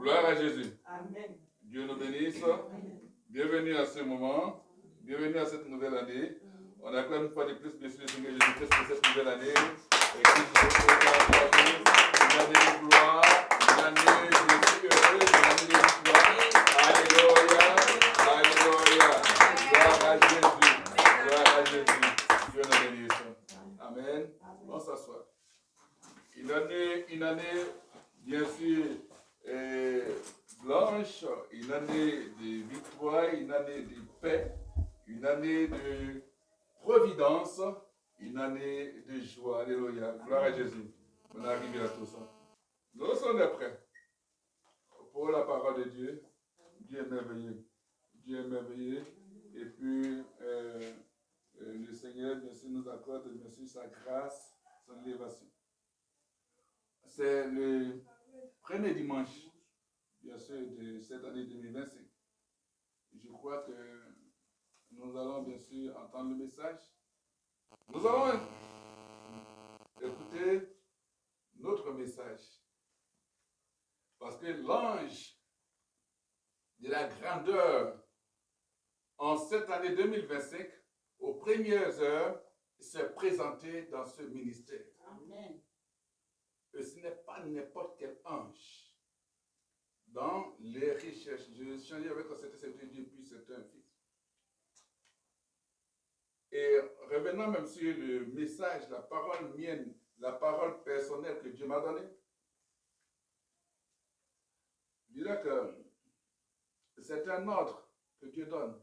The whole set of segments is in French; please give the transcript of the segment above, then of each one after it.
Gloire à Jésus. Amen. Dieu nous bénisse. Amen. Bienvenue à ce moment. Bienvenue à cette nouvelle année. On acclame une fois de plus, bien sûr, le Seigneur Jésus-Christ pour cette nouvelle année. Et qui nous accorde une année de gloire, une année de vie heureuse, une année de victoire. Alléluia. Alléluia. Gloire à Jésus. Gloire à Jésus. Dieu nous bénisse. Amen. On s'assoit. Une année, bien sûr, blanche, une année de victoire, une année de paix, une année de providence, une année de joie. Alléluia. Gloire à Jésus. On arrive à tout ça. Nous sommes prêts pour la parole de Dieu. Dieu est merveilleux. Dieu est merveilleux. Et puis, le Seigneur, bien sûr, nous accorde, bien sûr, sa grâce, son élévation. C'est le premier dimanche, bien sûr, de cette année 2025. Je crois que nous allons, bien sûr, entendre le message. Nous allons écouter notre message. Parce que l'ange de la grandeur en cette année 2025, aux premières heures, s'est présenté dans ce ministère. Amen. Et ce n'est pas n'importe quel ange. Dans les recherches, je changeais avec cet Dieu, puis c'est un fils. Et revenant même sur le message, la parole mienne, la parole personnelle que Dieu m'a donnée, je dirais que c'est un ordre que Dieu donne.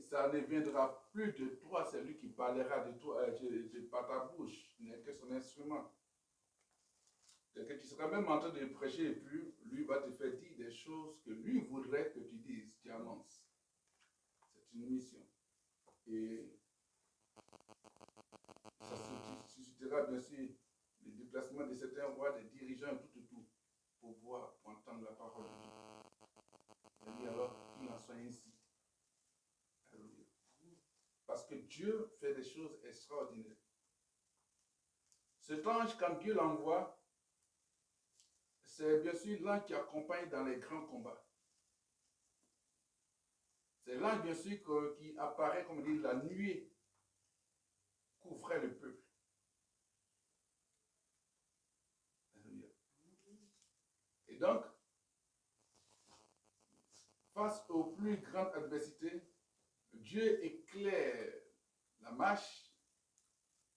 Ça ne viendra plus de toi, c'est lui qui parlera de toi, par ta bouche, n'est que son instrument. Et que tu seras même en train de prêcher et puis lui va te faire dire des choses que lui voudrait que tu dises, tu annonces. C'est une mission. Et ça suscitera bien sûr le déplacement de certains rois, des dirigeants, tout, pour voir, pour entendre la parole de Dieu. Et alors, qu'il en soit ainsi. Alléluia. Parce que Dieu fait des choses extraordinaires. Cet ange, quand Dieu l'envoie, c'est bien sûr l'ange qui accompagne dans les grands combats. C'est l'ange, bien sûr, qui apparaît, comme on dit, la nuée couvrait le peuple. Alléluia. Et donc, face aux plus grandes adversités, Dieu éclaire la marche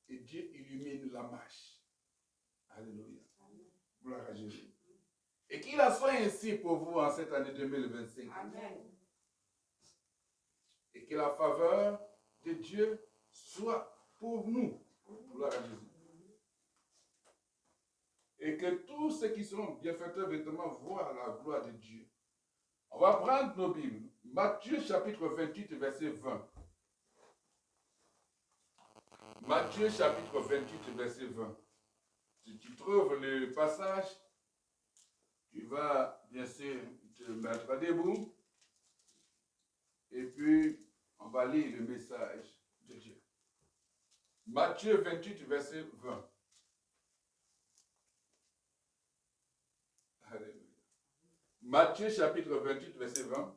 et Dieu illumine la marche. Alléluia. Gloire à Jésus. Et qu'il en soit ainsi pour vous en cette année 2025. Amen. Et que la faveur de Dieu soit pour nous. Gloire à Jésus. Et que tous ceux qui sont bienfaiteurs vêtements voient la gloire de Dieu. On va prendre nos Bibles. Matthieu chapitre 28, verset 20. Matthieu chapitre 28, verset 20. Si tu trouves le passage, tu vas bien sûr te mettre debout. Et puis, on va lire le message de Dieu. Matthieu 28, verset 20. Alléluia. Matthieu chapitre 28, verset 20.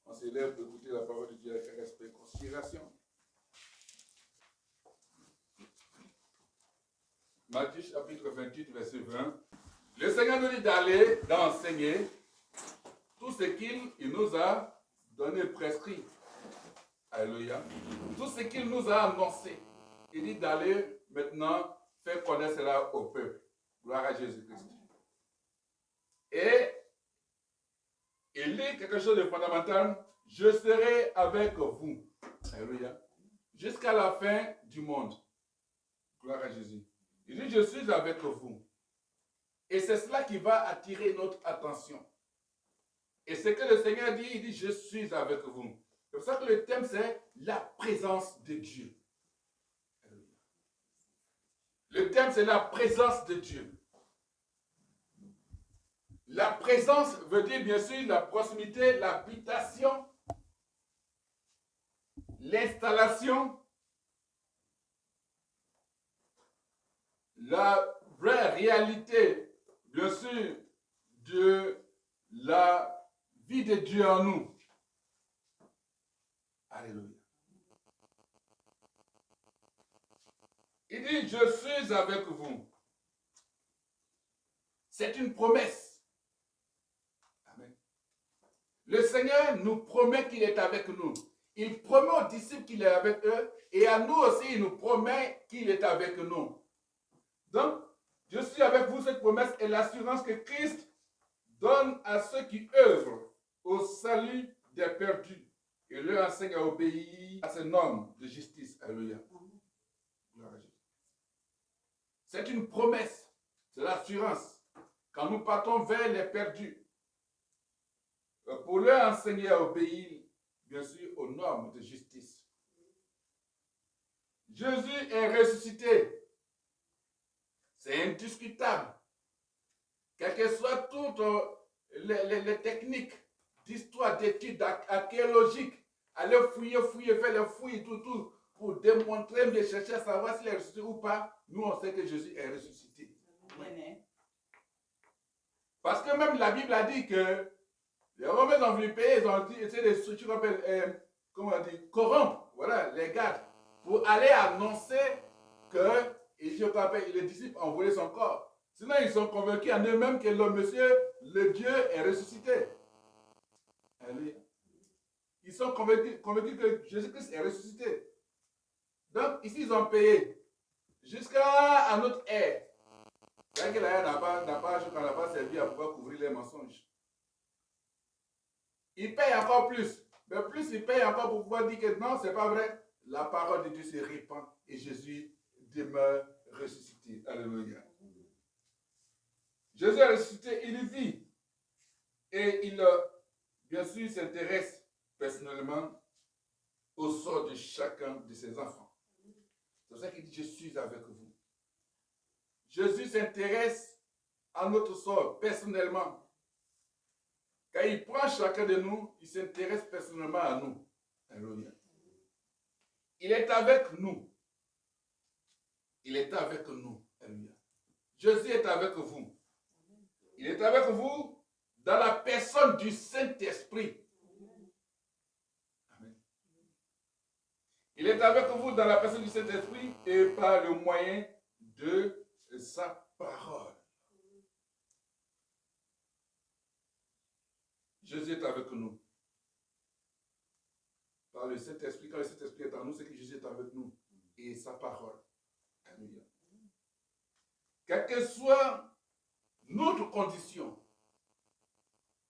On s'élève pour écouter la parole de Dieu avec respect et considération. Matthieu chapitre 28, verset 20. Le Seigneur nous dit d'aller, d'enseigner tout ce qu'il nous a donné, prescrit. Alléluia. Tout ce qu'il nous a annoncé. Il dit d'aller maintenant faire connaître cela au peuple. Gloire à Jésus-Christ. Et il dit quelque chose de fondamental. Je serai avec vous. Alléluia. Jusqu'à la fin du monde. Gloire à Jésus. Il dit, je suis avec vous. Et c'est cela qui va attirer notre attention. Et ce que le Seigneur dit, il dit, je suis avec vous. C'est pour ça que le thème, c'est la présence de Dieu. Le thème, c'est la présence de Dieu. La présence veut dire, bien sûr, la proximité, l'habitation, l'installation, la vraie réalité, bien sûr, de la vie de Dieu en nous. Alléluia. Il dit, je suis avec vous. C'est une promesse. Amen. Le Seigneur nous promet qu'il est avec nous. Il promet aux disciples qu'il est avec eux. Et à nous aussi, il nous promet qu'il est avec nous. Donc, je suis avec vous, cette promesse est l'assurance que Christ donne à ceux qui œuvrent au salut des perdus et leur enseigne à obéir à ses normes de justice. Alléluia. C'est une promesse, c'est l'assurance. Quand nous partons vers les perdus, pour leur enseigner à obéir, bien sûr, aux normes de justice. Jésus est ressuscité. C'est indiscutable. Quelles que soient toutes les techniques d'histoire, d'études, archéologiques, aller fouiller, faire les fouilles, tout, pour démontrer, mais chercher à savoir s'il est ressuscité ou pas, nous on sait que Jésus est ressuscité. Oui. Parce que même la Bible a dit que les Romains ont voulu payer, ils ont dit, c'est des structures qu'on appelle, comment on dit, corrompre, voilà, les gardes, pour aller annoncer que, et je rappelle, les disciples ont volé son corps. Sinon, ils sont convaincus en eux-mêmes que le Dieu est ressuscité. Allez. Ils sont convaincus que Jésus-Christ est ressuscité. Donc, ici, ils ont payé jusqu'à notre ère. C'est que l'ère n'a pas servi à pouvoir couvrir les mensonges. Ils payent encore plus. Mais plus ils payent encore pour pouvoir dire que non, c'est pas vrai. La parole de Dieu se répand et Jésus demeure ressuscité. Alléluia. Jésus est ressuscité, il vit. Et il, bien sûr, s'intéresse personnellement au sort de chacun de ses enfants. C'est pour ça qu'il dit, je suis avec vous. Jésus s'intéresse à notre sort personnellement. Quand il prend chacun de nous, il s'intéresse personnellement à nous. Alléluia. Il est avec nous. Il est avec nous. Alléluia. Jésus est avec vous. Il est avec vous dans la personne du Saint-Esprit. Amen. Il est avec vous dans la personne du Saint-Esprit et par le moyen de sa parole. Jésus est avec nous. Par le Saint-Esprit, quand le Saint-Esprit est en nous, c'est que Jésus est avec nous. Et sa parole. Alléluia. Quelle que soit notre condition,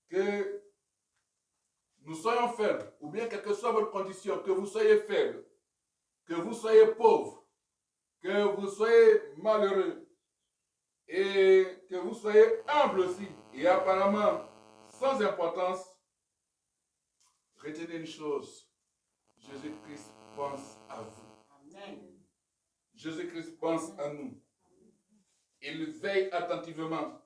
que nous soyons faibles, ou bien quelle que soit votre condition, que vous soyez faible, que vous soyez pauvre, que vous soyez malheureux, et que vous soyez humble aussi, et apparemment sans importance, retenez une chose, Jésus-Christ pense à vous. Amen. Jésus-Christ pense à nous. Il veille attentivement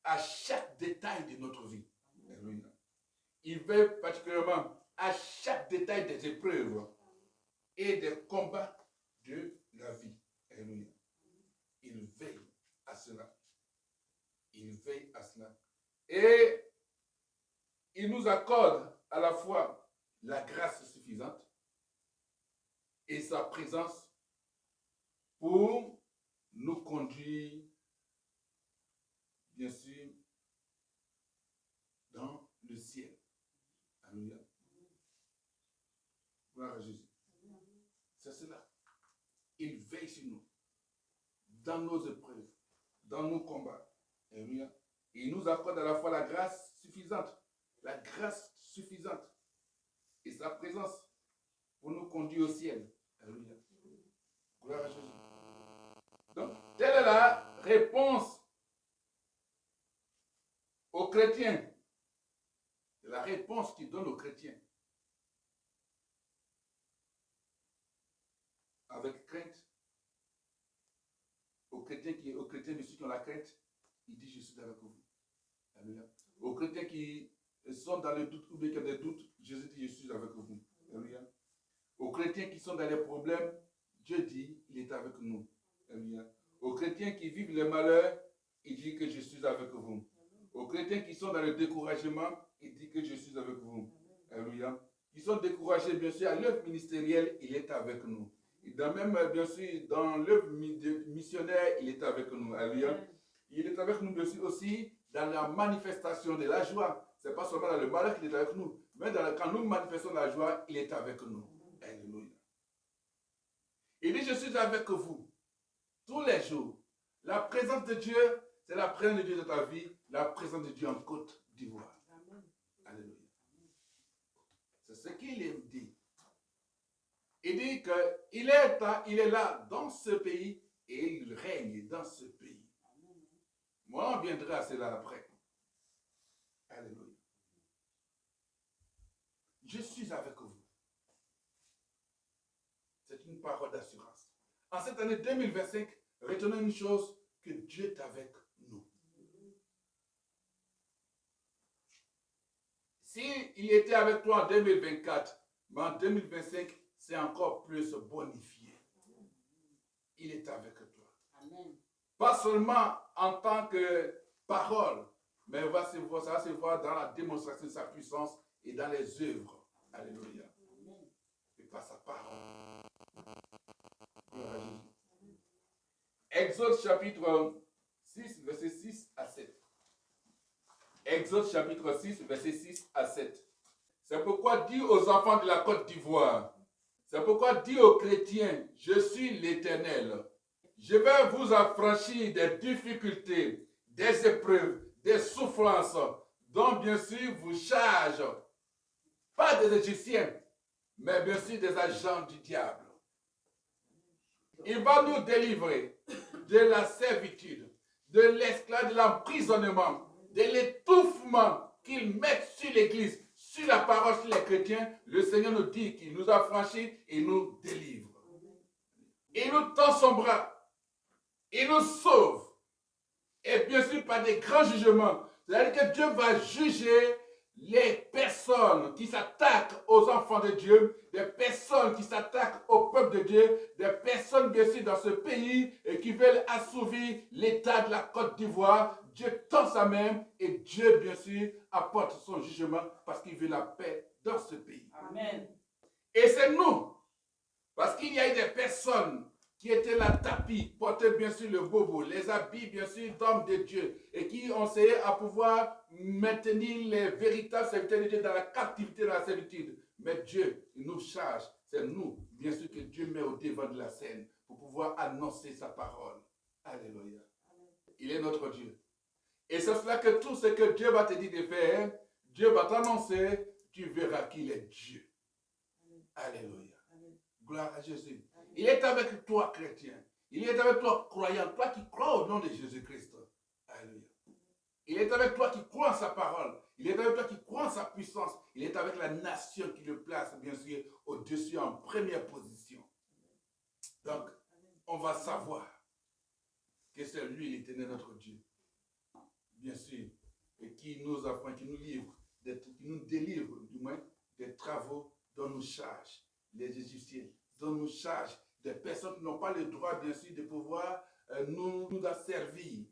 à chaque détail de notre vie. Alléluia. Il veille particulièrement à chaque détail des épreuves et des combats de la vie. Alléluia. Il veille à cela. Il veille à cela. Et il nous accorde à la fois la grâce suffisante et sa présence pour nous conduire, bien sûr, dans le ciel. Alléluia. Gloire à Jésus. C'est cela. Il veille sur nous, dans nos épreuves, dans nos combats. Alléluia. Et il nous accorde à la fois la grâce suffisante. La grâce suffisante. Et sa présence pour nous conduire au ciel. Alléluia. Gloire à Jésus. Donc, telle est la réponse aux chrétiens. C'est la réponse qu'il donne aux chrétiens. Avec crainte. Aux chrétiens, de ceux qui ont la crainte, il dit, je suis avec vous. Alléluia. Aux chrétiens qui sont dans le doute ou bien qui ont des doutes, Jésus dit, je suis avec vous. Alléluia. Aux chrétiens qui sont dans les problèmes, Dieu dit, il est avec nous. Alléluia. Aux chrétiens qui vivent les malheurs, il dit que je suis suis avec vous. Aux chrétiens qui sont dans le découragement, il dit que je suis avec vous. Alléluia. Qui sont découragés, bien sûr, à l'œuvre ministérielle, il est avec nous. Et même, bien sûr, dans l'œuvre missionnaire, il est avec nous. Alléluia. Il est avec nous, bien sûr, aussi dans la manifestation de la joie. Ce n'est pas seulement dans le malheur qu'il est avec nous, mais quand nous manifestons la joie, il est avec nous. Alléluia. Il dit, je suis avec vous tous les jours. La présence de Dieu, c'est la présence de Dieu dans ta vie, la présence de Dieu en Côte d'Ivoire. Alléluia. C'est ce qu'il dit. Il dit qu'il est là dans ce pays et il règne dans ce pays. Moi, on viendra à cela après. Alléluia. Je suis avec vous. C'est une parole d'assurance. En cette année 2025, retenons une chose, que Dieu est avec nous. S'il était avec toi en 2024, mais en 2025, c'est encore plus bonifié. Il est avec toi. Amen. Pas seulement en tant que parole, mais ça va se voir dans la démonstration de sa puissance et dans les œuvres. Alléluia. Amen. Et par sa parole. Exode chapitre 6, verset 6 à 7. Exode chapitre 6, verset 6 à 7. C'est pourquoi dis aux enfants de la Côte d'Ivoire, c'est pourquoi dis aux chrétiens, je suis l'Éternel. Je vais vous affranchir des difficultés, des épreuves, des souffrances, dont bien sûr vous charge, pas des Égyptiens, mais bien sûr des agents du diable. Il va nous délivrer de la servitude, de l'esclavage, de l'emprisonnement, de l'étouffement qu'ils mettent sur l'Église, sur la parole, sur les chrétiens. Le Seigneur nous dit qu'il nous a franchis et nous délivre. Il nous tend son bras. Il nous sauve. Et bien sûr, par des grands jugements. C'est-à-dire que Dieu va juger les personnes qui s'attaquent aux enfants de Dieu, des personnes qui s'attaquent au peuple de Dieu, des personnes bien sûr dans ce pays et qui veulent assouvir l'état de la Côte d'Ivoire. Dieu tend sa main et Dieu bien sûr apporte son jugement parce qu'il veut la paix dans ce pays. Amen. Et c'est nous, parce qu'il y a eu des personnes qui étaient là tapis, portaient bien sûr le bobo, les habits bien sûr d'hommes de Dieu, et qui ont essayé à pouvoir maintenir les véritables serviteurs de Dieu dans la captivité, dans la servitude. Mais Dieu, il nous charge, c'est nous, bien sûr, que Dieu met au devant de la scène pour pouvoir annoncer sa parole. Alléluia. Il est notre Dieu. Et c'est cela que tout ce que Dieu va te dire de faire, Dieu va t'annoncer, tu verras qu'il est Dieu. Alléluia. Gloire à Jésus. Il est avec toi, chrétien. Il est avec toi, croyant. Toi qui crois au nom de Jésus-Christ. Alléluia. Il est avec toi qui crois en sa parole. Il est avec toi qui croit en sa puissance. Il est avec la nation qui le place, bien sûr, au-dessus, en première position. Donc, on va savoir que c'est lui, l'Éternel, notre Dieu. Bien sûr. Et qui nous apprend, qui nous livre, qui nous délivre, du moins, des travaux dont nous chargent les Égyptiens, dont nous chargent des personnes qui n'ont pas le droit, bien sûr, de pouvoir nous asservir.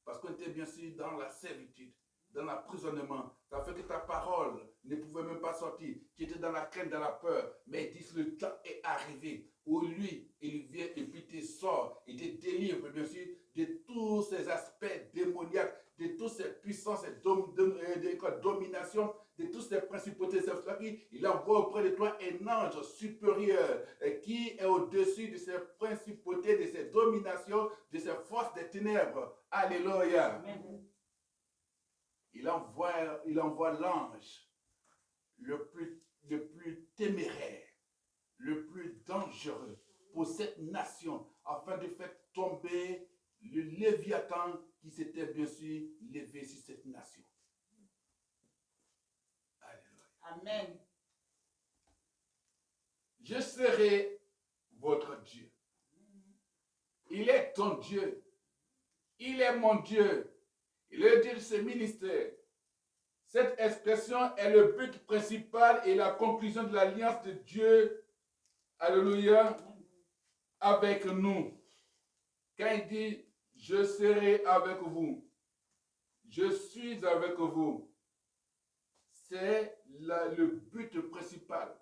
Parce qu'on était bien sûr dans la servitude, dans l'emprisonnement. Ça fait que ta parole ne pouvait même pas sortir. Tu étais dans la crainte, dans la peur. Mais ils disent le temps est arrivé où lui, il vient et puis te sort. Il te délivre, bien sûr, de tous ces aspects démoniaques, de toutes ces puissances et dominations, de toutes ces principautés. C'est pour ça qu'il envoie auprès de toi un ange supérieur qui est au-dessus de ces principautés, de ces dominations, de ces forces des ténèbres. Alléluia. Amen. Il envoie l'ange le plus téméraire, le plus dangereux pour cette nation, afin de faire tomber le Léviathan qui s'était bien sûr levé sur cette nation. Alléluia. Amen. Je serai votre Dieu. Il est ton Dieu. Il est mon Dieu. Il est le Dieu de ce ministère. Cette expression est le but principal et la conclusion de l'alliance de Dieu, alléluia, avec nous. Quand il dit, je serai avec vous, je suis avec vous. C'est le but principal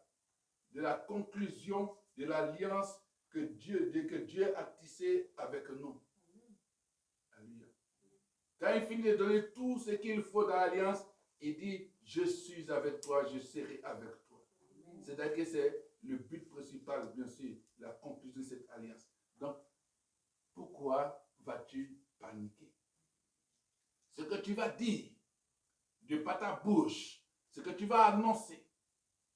de la conclusion de l'alliance que Dieu a tissée avec nous. Alléluia. Quand il finit de donner tout ce qu'il faut dans l'alliance, il dit, je suis avec toi, je serai avec toi. C'est-à-dire que c'est le but principal, bien sûr, la conclusion de cette alliance. Donc, pourquoi vas-tu paniquer? Ce que tu vas dire de par ta bouche, ce que tu vas annoncer,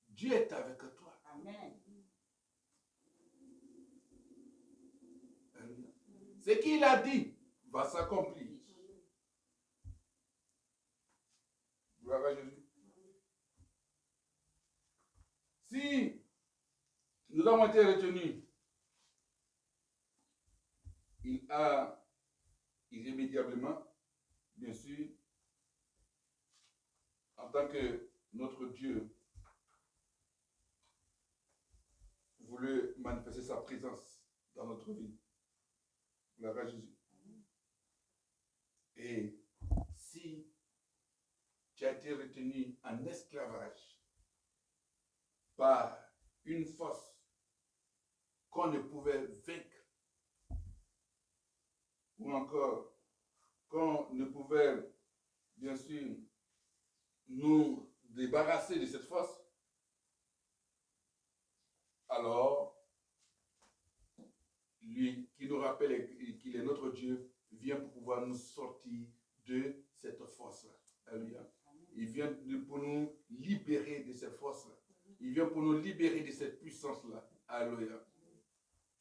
Dieu est avec toi. Amen. Ce qu'il a dit va s'accomplir. Gloire à Jésus. Si nous avons été retenus, il a irrémédiablement, bien sûr, en tant que notre Dieu, voulu manifester sa présence dans notre vie. Gloire à Jésus. Et si tu as été retenu en esclavage par une force qu'on ne pouvait vaincre, ou encore qu'on ne pouvait, bien sûr, nous débarrasser de cette force, alors, lui qui nous rappelle qu'il est notre Dieu, vient pour pouvoir nous sortir de cette force-là. Alléluia. Il vient pour nous libérer de cette force-là. Il vient pour nous libérer de cette puissance-là. Alléluia.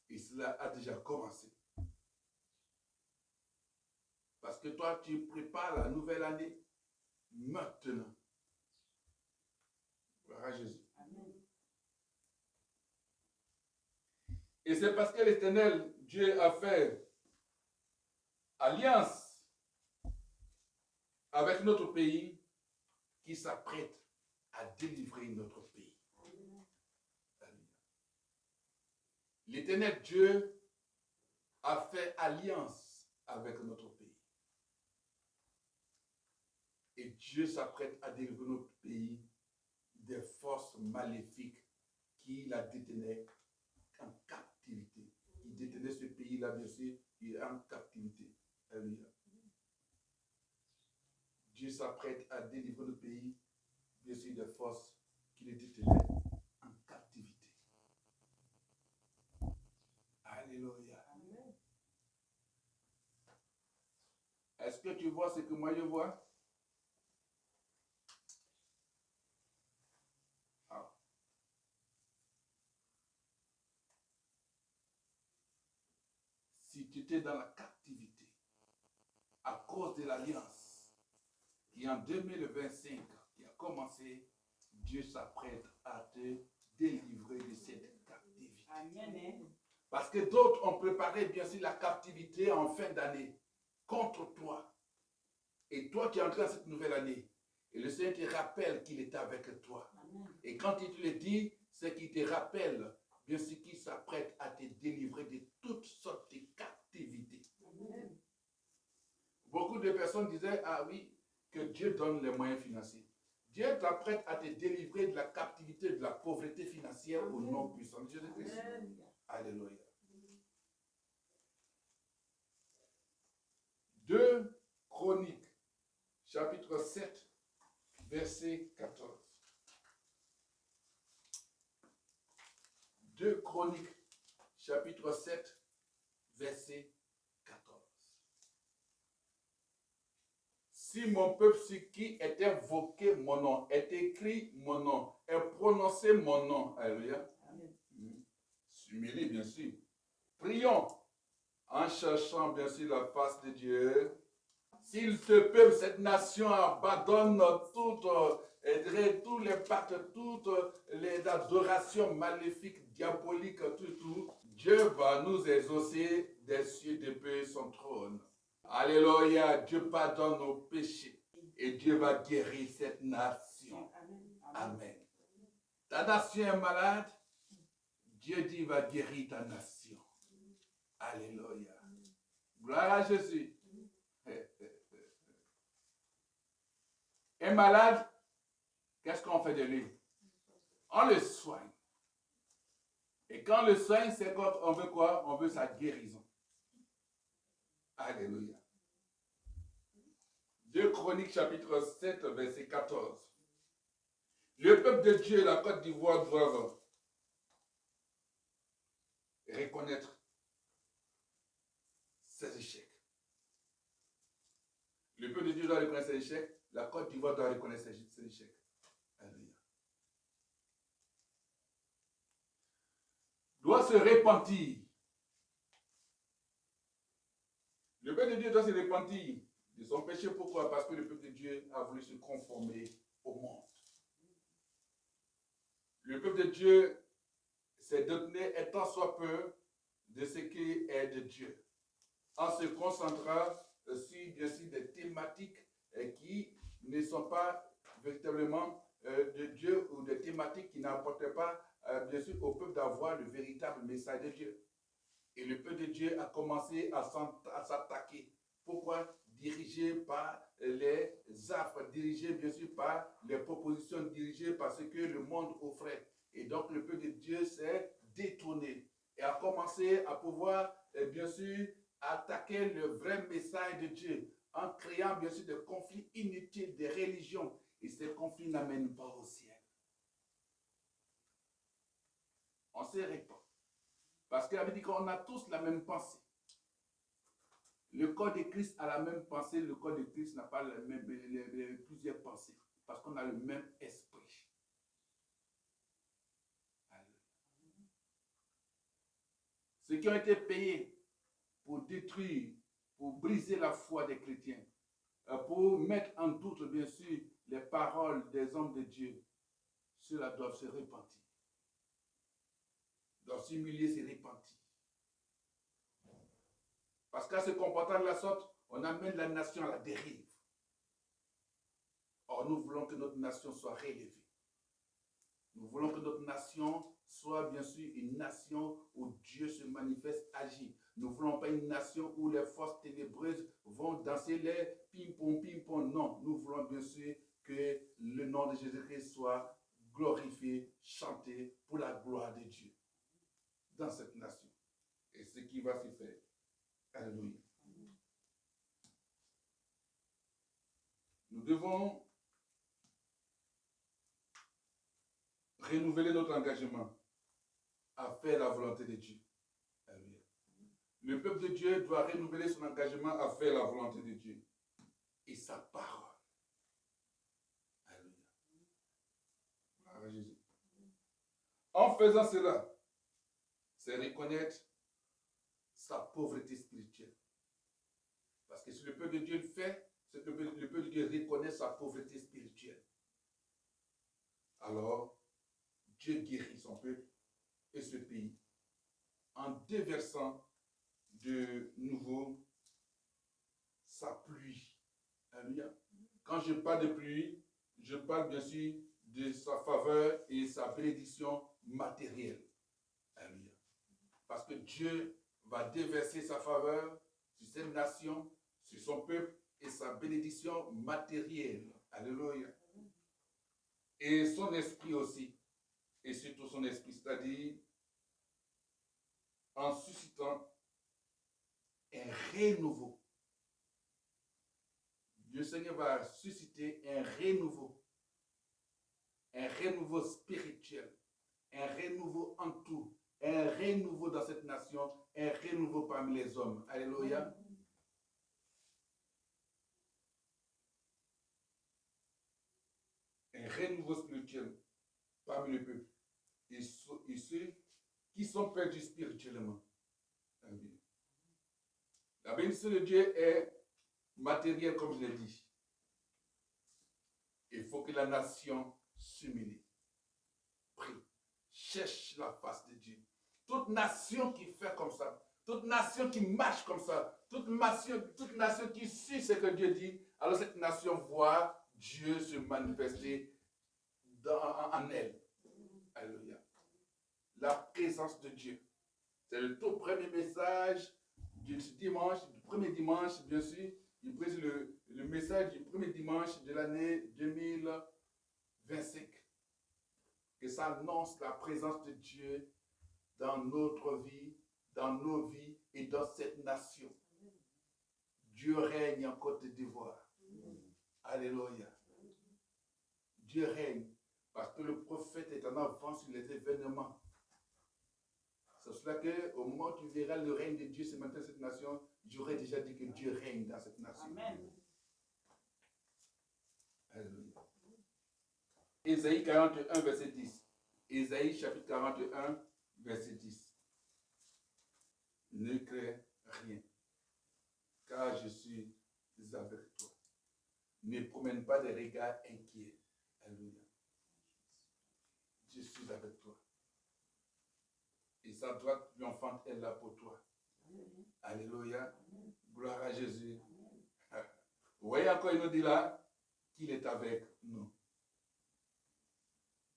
Et cela a déjà commencé. Parce que toi, tu prépares la nouvelle année maintenant. Gloire à Jésus. Amen. Et c'est parce que l'Éternel, Dieu a fait alliance avec notre pays qui s'apprête à délivrer notre pays. L'Éternel Dieu a fait alliance avec notre pays. Et Dieu s'apprête à délivrer notre pays des forces maléfiques qui la détenaient en captivité. Il détenait ce pays-là, bien sûr, il est en captivité. Alléluia. Dieu s'apprête à délivrer le pays, bien sûr, des forces qui le détenaient en captivité. Alléluia. Amen. Est-ce que tu vois ce que moi je vois? Ah. Si tu étais dans la captivité à cause de l'alliance qui en 2025 qui a commencé, Dieu s'apprête à te délivrer de cette captivité. Amen. Parce que d'autres ont préparé bien sûr la captivité en fin d'année contre toi. Et toi tu es entré dans cette nouvelle année. Et le Seigneur te rappelle qu'il est avec toi. Amen. Et quand il te le dit, c'est qu'il te rappelle bien sûr qu'il s'apprête à te délivrer de toutes sortes de captivités. Amen. Beaucoup de personnes disaient, ah oui, que Dieu donne les moyens financiers. Dieu t'apprête à te délivrer de la captivité, de la pauvreté financière au nom puissant de Jésus-Christ. Alléluia. 2 Chroniques, chapitre 7, verset 14. 2 Chroniques, chapitre 7, verset 14. Si mon peuple sur qui est invoqué mon nom, est écrit mon nom, est prononcé mon nom, alléluia. S'humilie, bien sûr. Prions en cherchant bien sûr la face de Dieu. S'il se peut, cette nation abandonne tous les pactes, toutes les adorations maléfiques, diaboliques, tout, Dieu va nous exaucer des cieux depuis son trône. Alléluia, Dieu pardonne nos péchés et Dieu va guérir cette nation. Amen. Ta nation est malade, Dieu dit va guérir ta nation. Alléluia. Gloire à Jésus. est malade, qu'est-ce qu'on fait de lui? On le soigne. Et quand on le soigne, c'est quand on veut quoi? On veut sa guérison. Alléluia. 2 Chroniques chapitre 7, verset 14. Le peuple de Dieu et la Côte d'Ivoire doivent reconnaître ses échecs. Le peuple de Dieu doit reconnaître ses échecs. La Côte d'Ivoire doit reconnaître ses échecs. Alléluia. Doit se repentir. Le peuple de Dieu doit se repentir de son péché. Pourquoi? Parce que le peuple de Dieu a voulu se conformer au monde. Le peuple de Dieu s'est donné un tant soit peu de ce qui est de Dieu, en se concentrant sur, bien sûr, des thématiques qui ne sont pas véritablement de Dieu, ou des thématiques qui n'apportent pas, bien sûr, au peuple d'avoir le véritable message de Dieu. Et le peuple de Dieu a commencé à s'attaquer. Pourquoi? Dirigé par les affres, dirigé bien sûr par les propositions, dirigé par ce que le monde offrait. Et donc le peuple de Dieu s'est détourné et a commencé à pouvoir, bien sûr, attaquer le vrai message de Dieu en créant bien sûr des conflits inutiles des religions. Et ces conflits n'amènent pas au ciel. On se répand. Parce qu'il avait dit qu'on a tous la même pensée. Le corps de Christ a la même pensée, le corps de Christ n'a pas plusieurs pensées. Parce qu'on a le même esprit. Ceux qui ont été payés pour détruire, pour briser la foi des chrétiens, pour mettre en doute, bien sûr, les paroles des hommes de Dieu, ceux-là doivent se repentir. Doivent s'humilier, se repentir. Parce qu'à se comportant de la sorte, on amène la nation à la dérive. Or, nous voulons que notre nation soit relevée. Nous voulons que notre nation soit bien sûr une nation où Dieu se manifeste, agit. Nous ne voulons pas une nation où les forces ténébreuses vont danser les ping-pong. Non, nous voulons bien sûr que le nom de Jésus-Christ soit glorifié, chanté pour la gloire de Dieu dans cette nation. Et ce qui va se faire. Alléluia. Nous devons renouveler notre engagement à faire la volonté de Dieu. Alléluia. Le peuple de Dieu doit renouveler son engagement à faire la volonté de Dieu et sa parole. Alléluia. Gloire à Jésus. En faisant cela, c'est reconnaître sa pauvreté spirituelle. Parce que si le peuple de Dieu le fait, c'est que le peuple de Dieu reconnaît sa pauvreté spirituelle. Alors, Dieu guérit son peuple et ce pays en déversant de nouveau sa pluie. Alléluia. Quand je parle de pluie, je parle bien sûr de sa faveur et sa bénédiction matérielle. Alléluia. Parce que Dieu va déverser sa faveur sur cette nation, sur son peuple et sa bénédiction matérielle. Alléluia. Et son esprit aussi. Et surtout son esprit, c'est-à-dire en suscitant un renouveau. Le Seigneur va susciter un renouveau spirituel, un renouveau en tout, un renouveau dans cette nation, un renouveau parmi les hommes. Alléluia. Un renouveau spirituel parmi le peuple. Et ceux qui sont perdus spirituellement. La bénédiction de Dieu est matérielle, comme je l'ai dit. Il faut que la nation s'humilie. Prie. Cherche la face de Dieu. Toute nation qui fait comme ça, toute nation qui marche comme ça, toute nation qui suit ce que Dieu dit, alors cette nation voit Dieu se manifester en elle. Alléluia. La présence de Dieu. C'est le tout premier message du dimanche, du premier dimanche, bien sûr. Il brise le message du premier dimanche de l'année 2025. Que ça annonce la présence de Dieu dans notre vie, dans nos vies et dans cette nation. Dieu règne en Côte d'Ivoire. Alléluia. Dieu règne parce que le prophète est en avance sur les événements. C'est cela qu'au moment où tu verras le règne de Dieu ce matin dans cette nation, j'aurais déjà dit que Dieu règne dans cette nation. Amen. Alléluia. Ésaïe 41, verset 10. Ésaïe chapitre 41, verset 10. Ne crains rien, car je suis avec toi. Ne promène pas des regards inquiets. Alléluia. Je suis avec toi. Et sa droite triomphante est là pour toi. Alléluia. Gloire à Jésus. Vous voyez encore, il nous dit là qu'il est avec nous.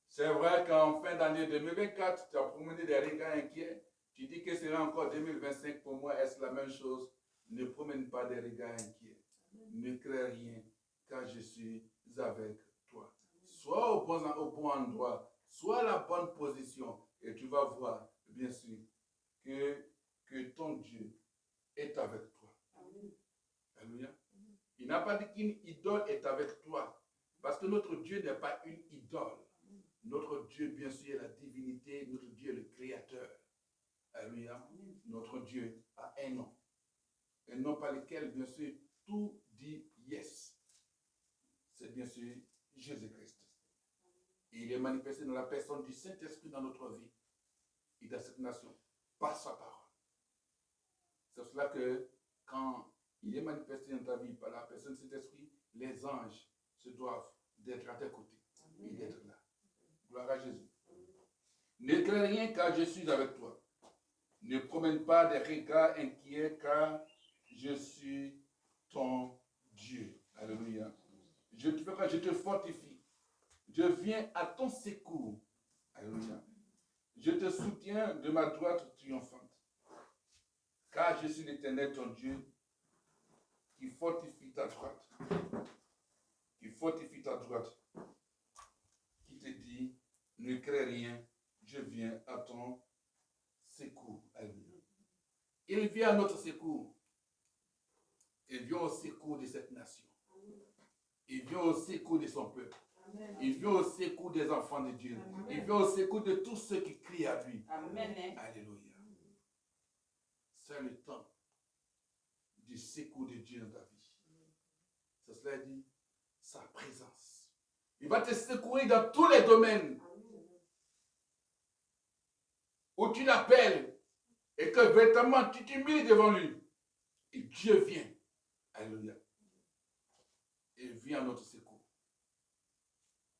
C'est vrai qu'en fin d'année 2024, tu as promené des regards inquiets. Tu dis que ce sera encore 2025 pour moi. Est-ce la même chose? Ne promène pas des regards inquiets. Ne crains rien, car je suis avec toi. Sois au bon endroit, sois à la bonne position, et tu vas voir, bien sûr, que ton Dieu est avec toi. Alléluia. Il n'a pas dit qu'une idole est avec toi, parce que notre Dieu n'est pas une idole. Notre Dieu, bien sûr, est la divinité, notre Dieu est le créateur. Alléluia. Notre Dieu a un nom. Un nom par lequel, bien sûr, tout dit yes. C'est bien sûr Jésus-Christ. Il est manifesté dans la personne du Saint-Esprit dans notre vie et dans cette nation, par sa parole. C'est cela que quand il est manifesté dans ta vie par la personne du Saint-Esprit, les anges se doivent d'être à tes côtés et d'être là. Gloire à Jésus. Ne crains rien car je suis avec toi. Ne promène pas des regards inquiets car je suis ton Dieu. Alléluia. Je te fortifie. Je viens à ton secours. Alléluia. Je te soutiens de ma droite triomphante. Car je suis l'Éternel, ton Dieu, qui fortifie ta droite. Qui fortifie ta droite. Qui te dit, ne crains rien, je viens à ton secours. Alléluia. Il vient à notre secours. Il vient au secours de cette nation. Il vient au secours de son peuple. Il vient au secours des enfants de Dieu. Amen. Il vient au secours de tous ceux qui crient à lui. Amen. Alléluia. C'est le temps du secours de Dieu dans ta vie. C'est cela dit, sa présence. Il va te secourir dans tous les domaines où tu l'appelles et que véritablement tu t'humilies devant lui. Et Dieu vient. Alléluia. Il vient à notre secours.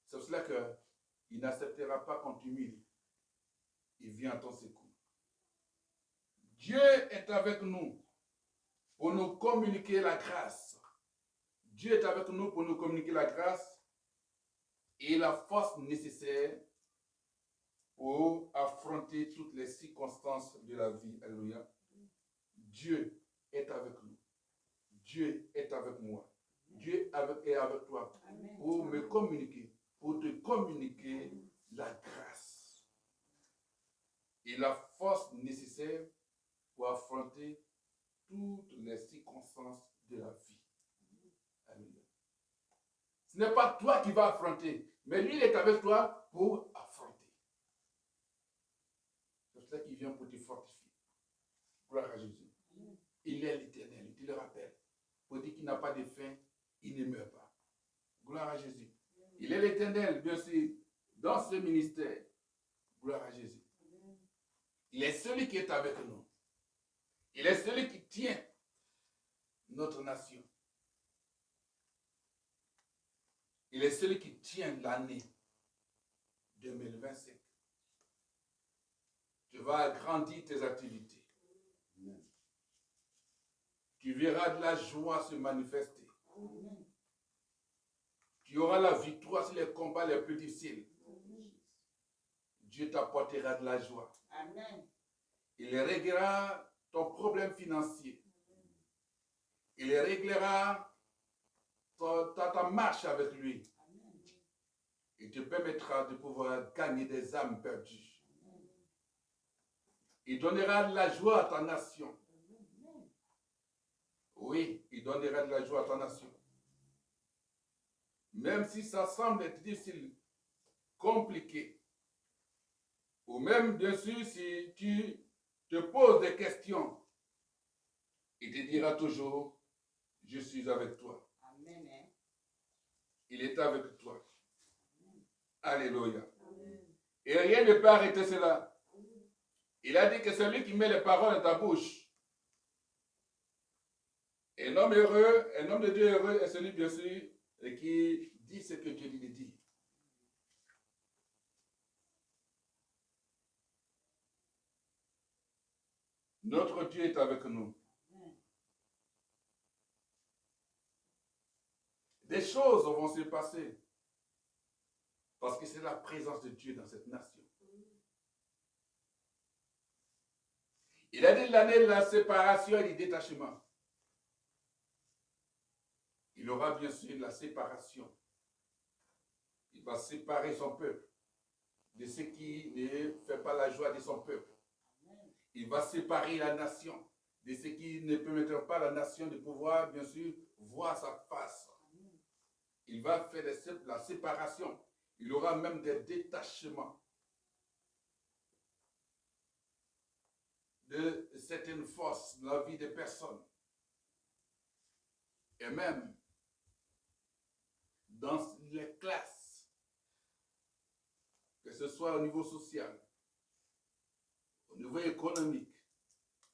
C'est pour cela qu'il n'acceptera pas qu'on t'humilie. Il vient à ton secours. Dieu est avec nous pour nous communiquer la grâce. Dieu est avec nous pour nous communiquer la grâce et la force nécessaire pour affronter toutes les circonstances de la vie. Alléluia. Dieu est avec nous. Dieu est avec moi. Dieu est avec toi. Amen. Pour me communiquer, pour te communiquer la grâce et la force nécessaire pour affronter toutes les circonstances de la vie. Alléluia. Ce n'est pas toi qui vas affronter, mais lui, il est avec toi pour affronter. C'est pour ça qu'il vient pour te fortifier. Gloire à Jésus. Il est l'Éternel, il te le rappelle. Pour dire qu'il n'a pas de faim, il ne meurt pas. Gloire à Jésus. Il est l'Éternel, bien sûr, dans ce ministère. Gloire à Jésus. Il est celui qui est avec nous. Il est celui qui tient notre nation. Il est celui qui tient l'année 2025. Tu vas agrandir tes activités. Tu verras de la joie se manifester. Tu auras la victoire sur les combats les plus difficiles. Dieu t'apportera de la joie. Amen. Il réglera ton problème financier. Il réglera ta marche avec lui. Il te permettra de pouvoir gagner des âmes perdues. Il donnera de la joie à ta nation. Oui, il donnera de la joie à ta nation. Même si ça semble être difficile, compliqué, ou même, bien sûr, si tu te poses des questions, il te dira toujours, je suis avec toi. Amen. Il est avec toi. Alléluia. Et rien ne peut arrêter cela. Il a dit que c'est lui qui met les paroles dans ta bouche. Un homme heureux, un homme de Dieu heureux est celui, bien sûr, qui dit ce que Dieu lui dit. Notre Dieu est avec nous. Des choses vont se passer parce que c'est la présence de Dieu dans cette nation. Il a dit l'année de la séparation et du détachement. Il aura bien sûr la séparation. Il va séparer son peuple de ce qui ne fait pas la joie de son peuple. Il va séparer la nation de ce qui ne permettra pas à la nation de pouvoir, bien sûr, voir sa face. Il va faire la séparation. Il aura même des détachements de certaines forces dans la vie des personnes. Et même dans les classes, que ce soit au niveau social, au niveau économique,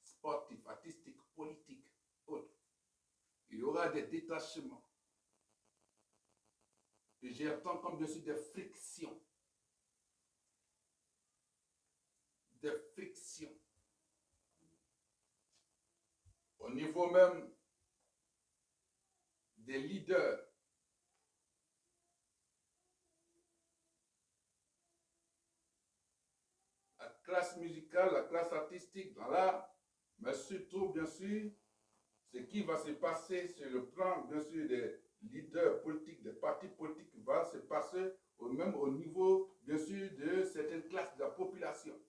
sportif, artistique, politique, autre. Il y aura des détachements. Et j'entends comme bien sûr des frictions. Des frictions. Au niveau même des leaders. La classe musicale, la classe artistique, dans l'art, mais surtout, bien sûr, ce qui va se passer sur le plan, bien sûr, des leaders politiques, des partis politiques, va se passer même au niveau, bien sûr, de certaines classes de la population.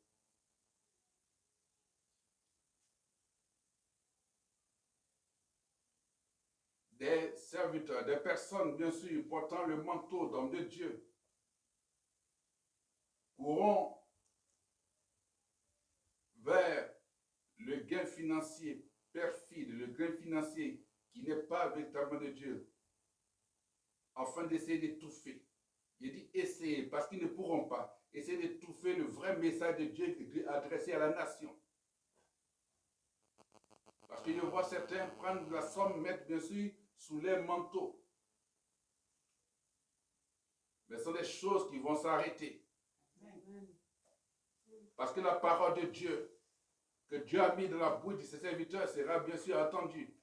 Des serviteurs, des personnes, bien sûr, portant le manteau d'homme de Dieu, courront vers le gain financier perfide, le gain financier qui n'est pas véritablement de Dieu, afin d'essayer d'étouffer. Il dit essayer, parce qu'ils ne pourront pas essayer d'étouffer le vrai message de Dieu adressé à la nation. Parce que je vois certains prendre la somme, mettre bien sûr sous les manteaux. Mais ce sont des choses qui vont s'arrêter. Parce que la parole de Dieu, que Dieu a mis dans la bouche de ses serviteurs, sera bien sûr entendue.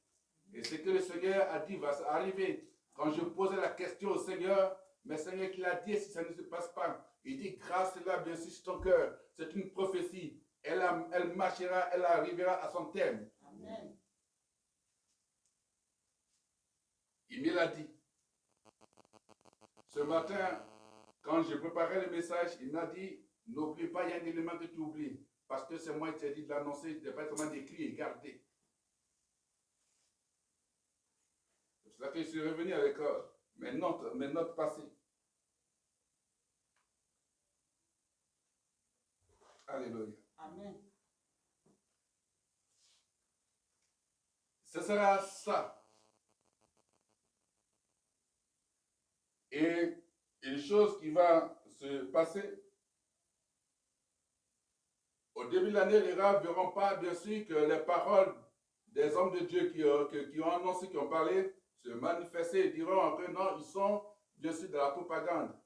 Et ce que le Seigneur a dit va arriver. Quand je posais la question au Seigneur, mais Seigneur qui l'a dit, si ça ne se passe pas, il dit, grâce là, bien sûr, sur ton cœur, c'est une prophétie. Elle marchera, elle arrivera à son terme. Amen. Il me l'a dit. Ce matin, quand je préparais le message, il m'a dit, n'oublie pas, il y a un élément que tu oublies. Parce que c'est moi qui t'ai dit de l'annoncer, de pas seulement d'écrire et garder. C'est pour ça que je suis revenu avec mes notes passées. Alléluia. Amen. Ce sera ça. Et une chose qui va se passer, au début de l'année, les raves ne verront pas, bien sûr, que les paroles des hommes de Dieu qui ont annoncé, qui ont parlé, se manifester et diront que non, ils sont, bien sûr, de la propagande.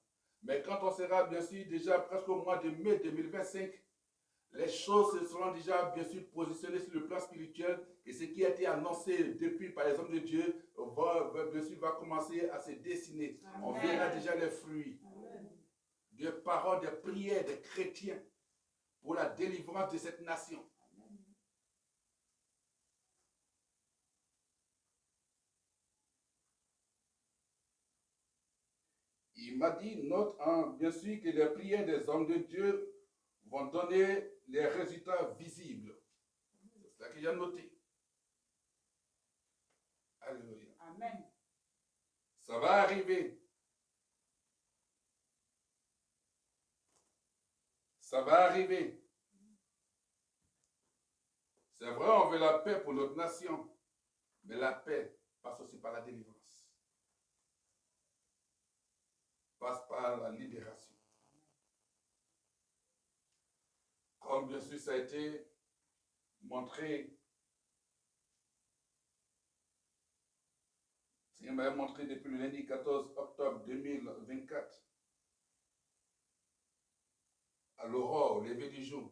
Mais quand on sera, bien sûr, déjà presque au mois de mai 2025, les choses se seront déjà, bien sûr, positionnées sur le plan spirituel et ce qui a été annoncé depuis par les hommes de Dieu bien sûr, va commencer à se dessiner. Amen. On verra déjà les fruits. Amen. Des paroles, des prières des chrétiens pour la délivrance de cette nation. Amen. il m'a dit, note bien sûr que les prières des hommes de Dieu vont donner les résultats visibles. C'est ça que j'ai noté. Alléluia. Amen. Ça va arriver. Ça va arriver. C'est vrai, on veut la paix pour notre nation, mais la paix passe aussi par la délivrance. Passe par la libération. Comme bien sûr ça a été montré, il m'a montré depuis le lundi 14 octobre 2024, à l'aurore, au lever du jour.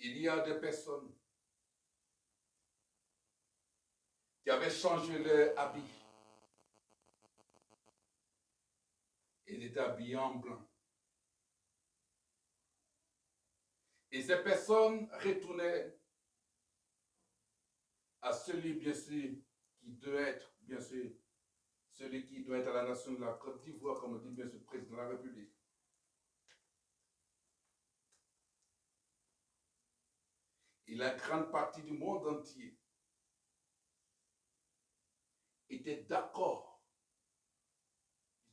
Il y a des personnes qui avaient changé leur habit. Ils étaient habillés en blanc. Et ces personnes retournaient à celui, bien sûr, qui doit être, bien sûr, celui qui doit être à la nation de la Côte d'Ivoire, comme dit bien sûr le président de la République. Et la grande partie du monde entier était d'accord.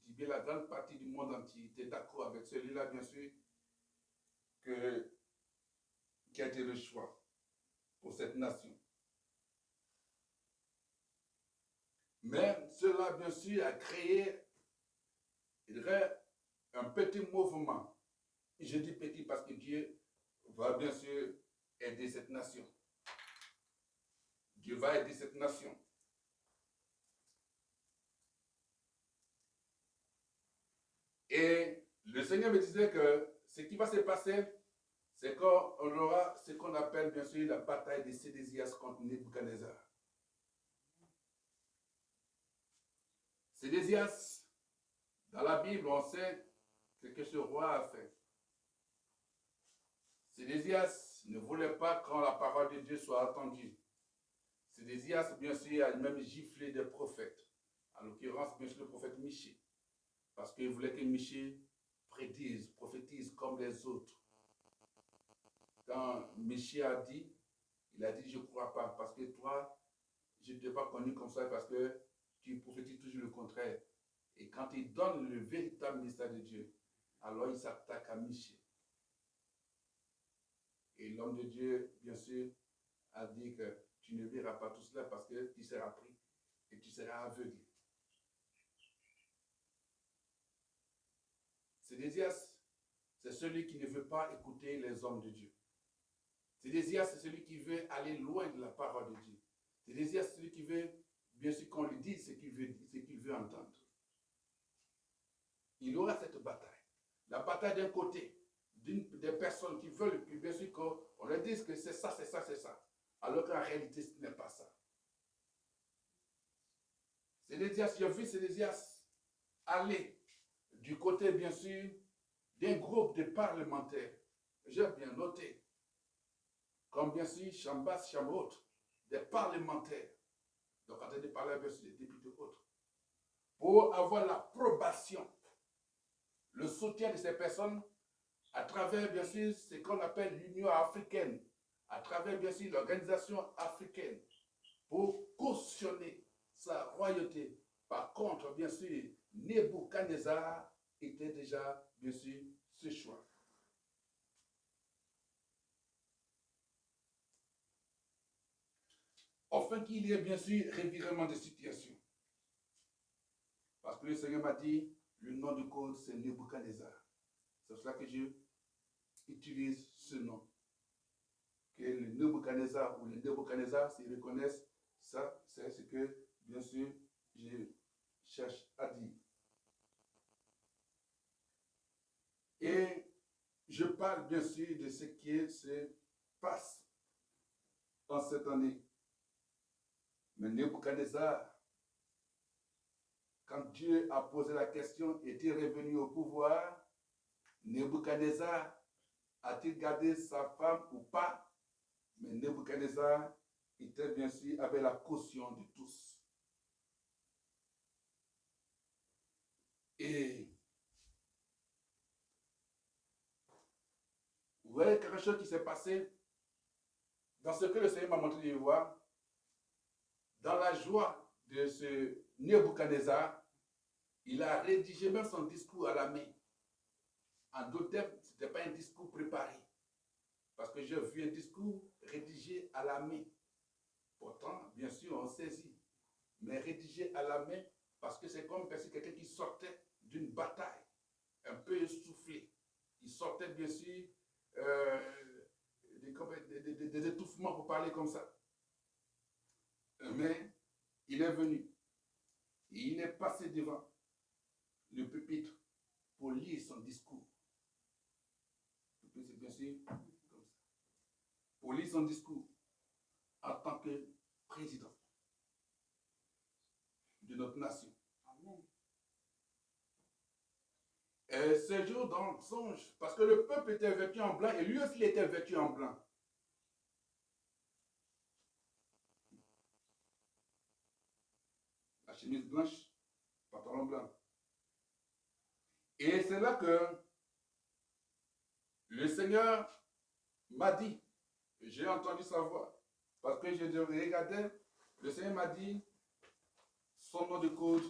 Je dis bien la grande partie du monde entier était d'accord avec celui-là, bien sûr, qui a été le choix pour cette nation. Mais cela, bien sûr, a créé un petit mouvement. Et je dis petit parce que Dieu va bien sûr aider cette nation. Dieu va aider cette nation. Et le Seigneur me disait que ce qui va se passer, c'est qu'on aura ce qu'on appelle bien sûr la bataille de Sédécias contre Nebuchadnezzar. Sédécias, dans la Bible, on sait ce que ce roi a fait. Sédécias ne voulait pas quand la parole de Dieu soit entendue. Sédécias, bien sûr, a même giflé des prophètes. En l'occurrence, bien sûr, le prophète Michée. Parce qu'il voulait que Michée prophétise comme les autres. Quand Michée a dit, il a dit, je ne crois pas, parce que toi, je ne t'ai pas connu comme ça, parce que tu prophétises toujours le contraire. Et quand il donne le véritable mystère de Dieu, alors il s'attaque à Michée. Et l'homme de Dieu, bien sûr, a dit que tu ne verras pas tout cela parce que tu seras pris et tu seras aveuglé. Sédécias, c'est celui qui ne veut pas écouter les hommes de Dieu. Sédécias, c'est celui qui veut aller loin de la parole de Dieu. Sédécias, c'est celui qui veut, bien sûr, qu'on lui dise ce qu'il veut entendre. Il y aura cette bataille. La bataille d'un côté, des personnes qui veulent, bien sûr, qu'on leur dise que c'est ça, c'est ça, c'est ça. Alors qu'en réalité, ce n'est pas ça. Sédécias, j'ai vu Sédécias aller du côté, bien sûr, d'un groupe de parlementaires. J'ai bien noté. Comme bien sûr, Chambas, Chamrot, des parlementaires. Donc, en train de parler, bien sûr, des députés autres. Pour avoir l'approbation, le soutien de ces personnes à travers, bien sûr, ce qu'on appelle l'Union africaine, à travers, bien sûr, l'organisation africaine, pour cautionner sa royauté. Par contre, bien sûr, Nebuchadnezzar était déjà, bien sûr, ce choix. Afin qu'il y ait, bien sûr, revirement de situation. Parce que le Seigneur m'a dit, le nom du code, c'est Nebuchadnezzar. C'est pour cela que je utilise ce nom. Que le Nebuchadnezzar ou les Nebuchadnezzar, s'ils reconnaissent ça, c'est ce que, bien sûr, je cherche à dire. Et je parle, bien sûr, de ce qui se passe en cette année. Mais Nebuchadnezzar, quand Dieu a posé la question, était revenu au pouvoir, Nebuchadnezzar a-t-il gardé sa femme ou pas? Mais Nebuchadnezzar était bien sûr avec la caution de tous. Et vous voyez quelque chose qui s'est passé dans ce que le Seigneur m'a montré de voir. Dans la joie de ce Nebuchadnezzar, il a rédigé même son discours à la main. En d'autres termes, ce n'était pas un discours préparé. Parce que j'ai vu un discours rédigé à la main. Pourtant, bien sûr, on saisit. Mais rédigé à la main, parce que c'est comme si quelqu'un qui sortait d'une bataille, un peu essoufflé. Il sortait, bien sûr, des étouffements pour parler comme ça. Mais il est venu. Et il est passé devant le pupitre pour lire son discours. C'est bien sûr comme ça. Pour lire son discours en tant que président de notre nation. Amen. Et ce jour dans le songe, parce que le peuple était vêtu en blanc et lui aussi il était vêtu en blanc. La chemise blanche, pantalon blanc. Et c'est là que le Seigneur m'a dit, j'ai entendu sa voix, parce que je regardais, le Seigneur m'a dit, son nom de code,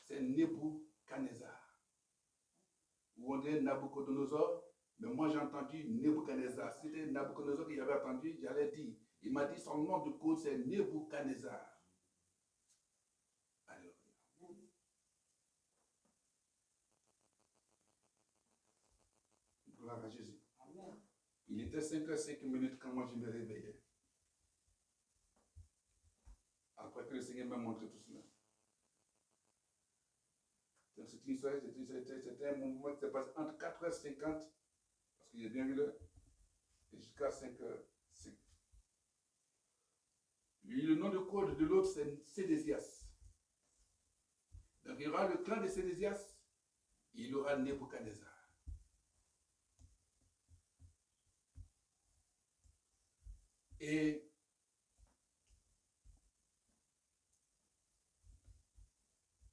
c'est Nebuchadnezzar. Ou on dit Nabucodonosor, mais moi j'ai entendu Nebuchadnezzar. Si c'était Nabucodonosor que j'avais entendu, j'allais dire. Il m'a dit son nom de code, c'est Nebuchadnezzar. Alors, gloire à Jésus. Amen. Il était 5h05 quand moi je me réveillais. Après que le Seigneur m'a montré tout cela. Donc cette histoire, c'était un mouvement qui s'est passé entre 4h50, parce que j'ai bien vu l'heure, et jusqu'à 5h05. Le nom de code de l'autre, c'est Sédésias. Donc il y aura le clan de Sédésias, il y aura Nebuchadnezzar. Et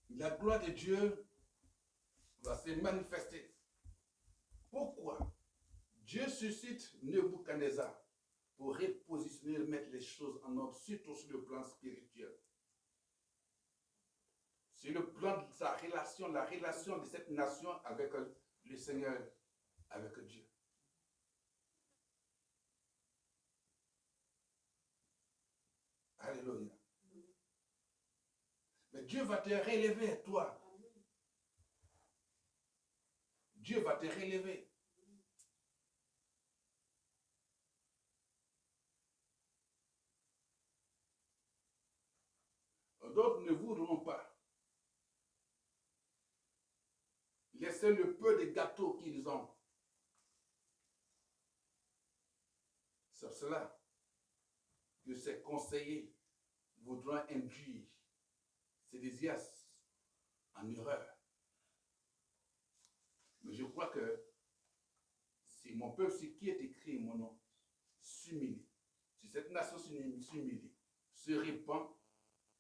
la gloire de Dieu va se manifester. Pourquoi? Dieu suscite Nebuchadnezzar pour repositionner, mettre les choses en ordre, surtout sur le plan spirituel. Sur le plan de sa relation, la relation de cette nation avec le Seigneur, avec Dieu. Alléluia. Mais Dieu va te relever, toi. Dieu va te relever. D'autres ne voudront pas. Laissez le peu de gâteaux qu'ils ont. C'est cela que ces conseillers voudront induire Sédésias en erreur. Mais je crois que si mon peuple, ce qui est écrit mon nom, s'humilie, si cette nation s'humilie, se répand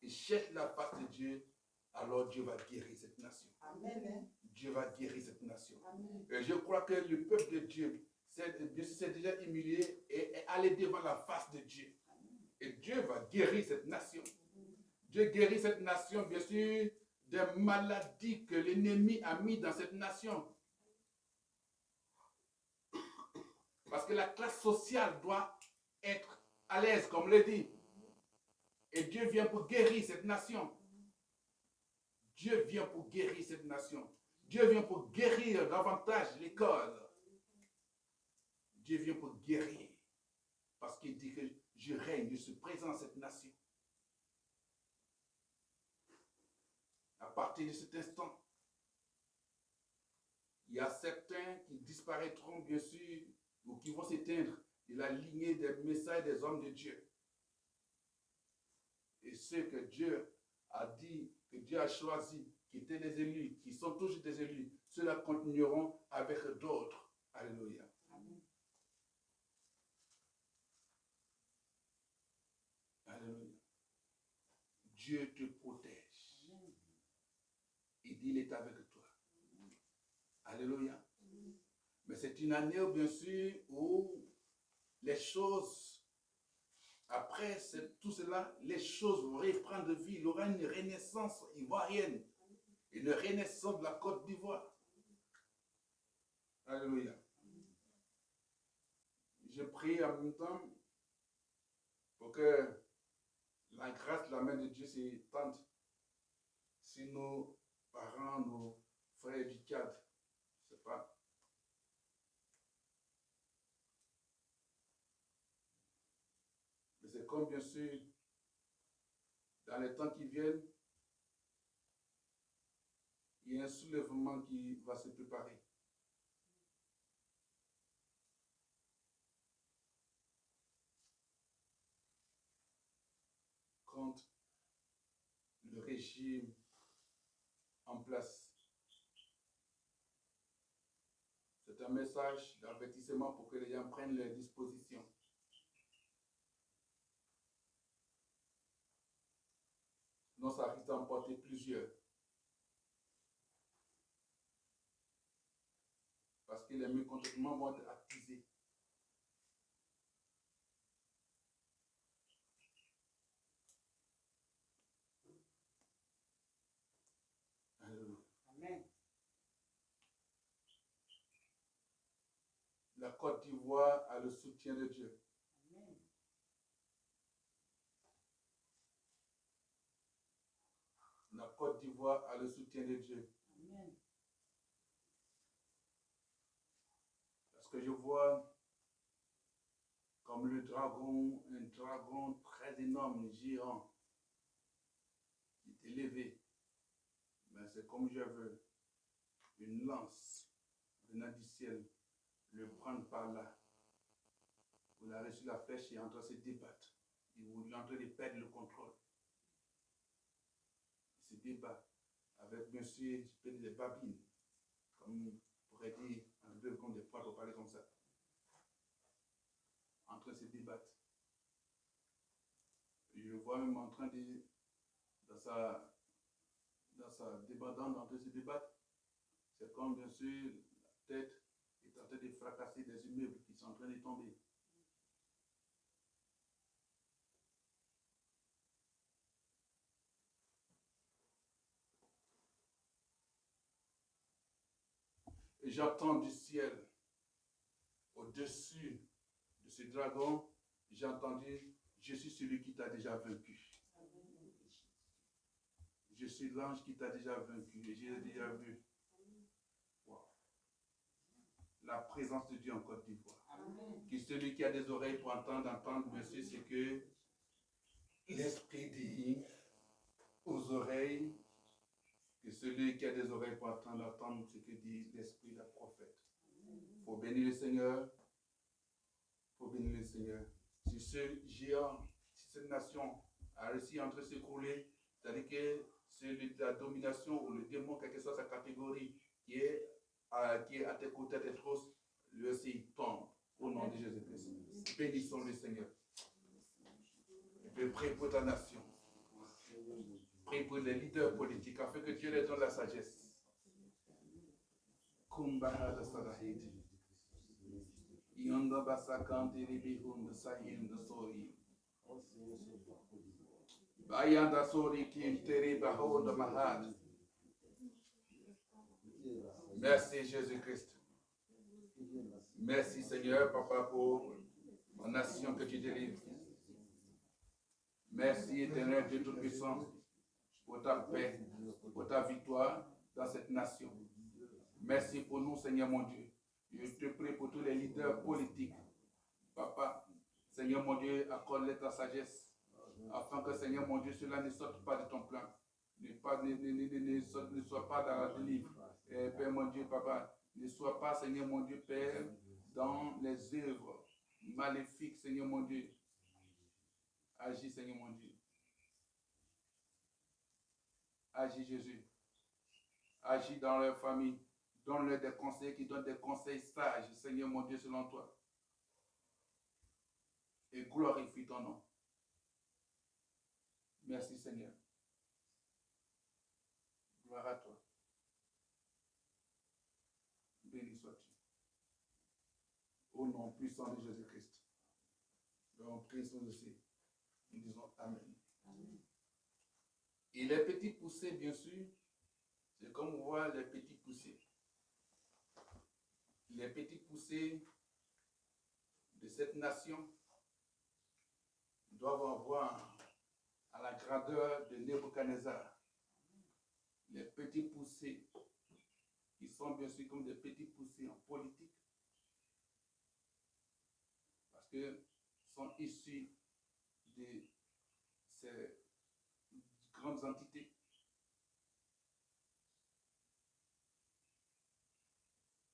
et cherche la face de Dieu, alors Dieu va guérir cette nation. Amen. Dieu va guérir cette nation. Amen. Et je crois que le peuple de Dieu s'est déjà humilié et est allé devant la face de Dieu. Amen. Et Dieu va guérir cette nation. Amen. Dieu guérit cette nation, bien sûr, des maladies que l'ennemi a mis dans cette nation. Parce que la classe sociale doit être à l'aise, comme le dit. Et Dieu vient pour guérir cette nation. Dieu vient pour guérir cette nation. Dieu vient pour guérir davantage l'école. Dieu vient pour guérir. Parce qu'il dit que je règne, je suis présent dans cette nation. À partir de cet instant, il y a certains qui disparaîtront, bien sûr, ou qui vont s'éteindre de la lignée des messages des hommes de Dieu. Et ceux que Dieu a dit, que Dieu a choisi, qui étaient des élus, qui sont toujours des élus, ceux-là continueront avec d'autres. Alléluia. Alléluia. Dieu te protège. Il dit, il est avec toi. Alléluia. Mais c'est une année, bien sûr, où les choses, après tout cela, les choses vont reprendre vie. Il y aura une renaissance ivoirienne. Une renaissance de la Côte d'Ivoire. Alléluia. Je prie en même temps pour que la grâce, la main de Dieu s'étende sur nos parents, nos frères du Tchad. Je ne sais pas. Mais c'est comme, bien sûr, dans les temps qui viennent, il y a un soulèvement qui va se préparer. Contre le régime en place. C'est un message d'avertissement pour que les gens prennent leurs dispositions. Sinon, ça risque d'emporter plusieurs. Parce que les mécontentements vont être attisés. Amen. La Côte d'Ivoire a le soutien de Dieu. Amen. La Côte d'Ivoire a le soutien de Dieu. Amen. Parce que je vois comme le dragon, un dragon très énorme, géant, qui est élevé. Mais c'est comme je veux une lance venant du ciel, le prendre par là. Vous avez reçu la flèche et est en train de se débattre. Il est en train de perdre le contrôle. Il se débat avec, bien sûr, des babines, comme on pourrait dire, un peu comme des poids pour parler comme ça. En train de se débattre. Je le vois même en train de, dans sa débattante, en train de se débattre. C'est comme, bien sûr, la tête est en train de fracasser des immeubles qui sont en train de tomber. Et j'entends du ciel, au-dessus de ce dragon, j'ai entendu, je suis celui qui t'a déjà vaincu. Je suis l'ange qui t'a déjà vaincu et j'ai déjà vu. Wow. La présence de Dieu en Côte d'Ivoire. Que celui qui a des oreilles pour entendre, merci, c'est que l'Esprit dit aux oreilles, que celui qui a des oreilles pour entendre ce que dit l'Esprit d'un prophète. Il faut bénir le Seigneur. Il faut bénir le Seigneur. Si ce géant, si cette nation a réussi à entrer s'écrouler, c'est-à-dire que c'est la domination ou le démon, quelle que soit sa catégorie, qui est à tes côtés, à tes trousses, lui aussi il tombe au nom de Jésus-Christ. Bénissons le Seigneur. Je prie pour ta nation. Prie pour les leaders politiques afin que Dieu les donne la sagesse. Kumbaha de Sarahid. Yonda Basakanti Ribihun de Sahim de Sori. Bayanda Sori Kim Teri Baho de Mahad. Merci Jésus-Christ. Merci Seigneur, Papa, pour ma nation que tu délivres. Merci Éternel Dieu Tout-Puissant pour ta paix, pour ta victoire dans cette nation. Merci pour nous, Seigneur mon Dieu. Je te prie pour tous les leaders politiques. Papa, Seigneur mon Dieu, accorde-les ta sagesse, afin que, Seigneur mon Dieu, cela ne sorte pas de ton plan. Ne soit pas dans la délivre. Père mon Dieu, Papa, ne sois pas, Seigneur mon Dieu, Père, dans les œuvres maléfiques, Seigneur mon Dieu. Agis, Seigneur mon Dieu. Agis, Jésus. Agis dans leur famille. Donne-leur des conseils qui donnent des conseils sages, Seigneur mon Dieu, selon toi. Et glorifie ton nom. Merci Seigneur. Gloire à toi. Béni sois-tu. Au nom puissant de Jésus-Christ. Donc, Christ nous aussi. Nous disons Amen. Amen. Et les petits poussés, bien sûr, c'est comme on voit les petits poussés. Les petits poussés de cette nation doivent avoir à la grandeur de Nebuchadnezzar. Les petits poussés qui sont bien sûr comme des petits poussés en politique parce que sont issus de ces grandes entités.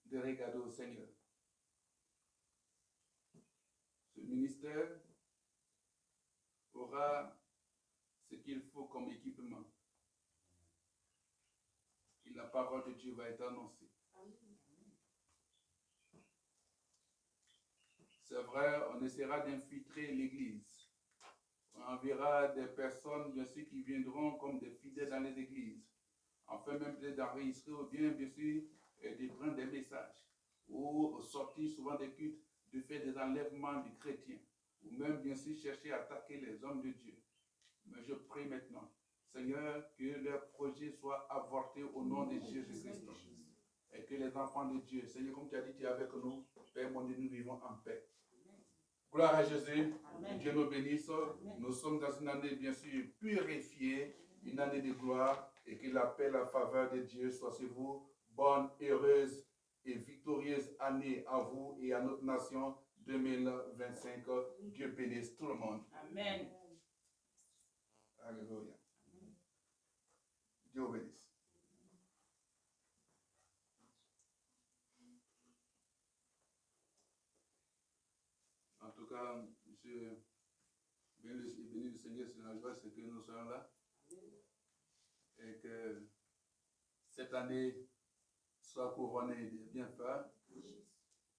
De regarder au Seigneur. Ce ministère aura ce qu'il faut comme équipement. Et la parole de Dieu va être annoncée. C'est vrai, on essaiera d'infiltrer l'Église. On enverra des personnes, bien sûr, qui viendront comme des fidèles dans les églises. Enfin, même peut-être d'enregistrer ou bien sûr, de prendre des messages. Ou sortir souvent des cultes, de faire des enlèvements des chrétiens. Ou même, bien sûr, chercher à attaquer les hommes de Dieu. Mais je prie maintenant, Seigneur, que leur projet soit avorté au nom de Jésus-Christ. Et que les enfants de Dieu, Seigneur, comme tu as dit, tu es avec nous, Père mon Dieu, nous vivons en paix. Gloire à Jésus. Amen. Dieu nous bénisse. Amen. Nous sommes dans une année, bien sûr, purifiée, une année de gloire, et que la paix, la faveur de Dieu soit sur vous. Bonne, heureuse et victorieuse année à vous et à notre nation 2025. Dieu bénisse tout le monde. Amen. Alléluia. Dieu bénisse. En tout cas, je bénis le Seigneur, c'est la joie, c'est que nous sommes là. Et que cette année soit couronnée de bienfaits.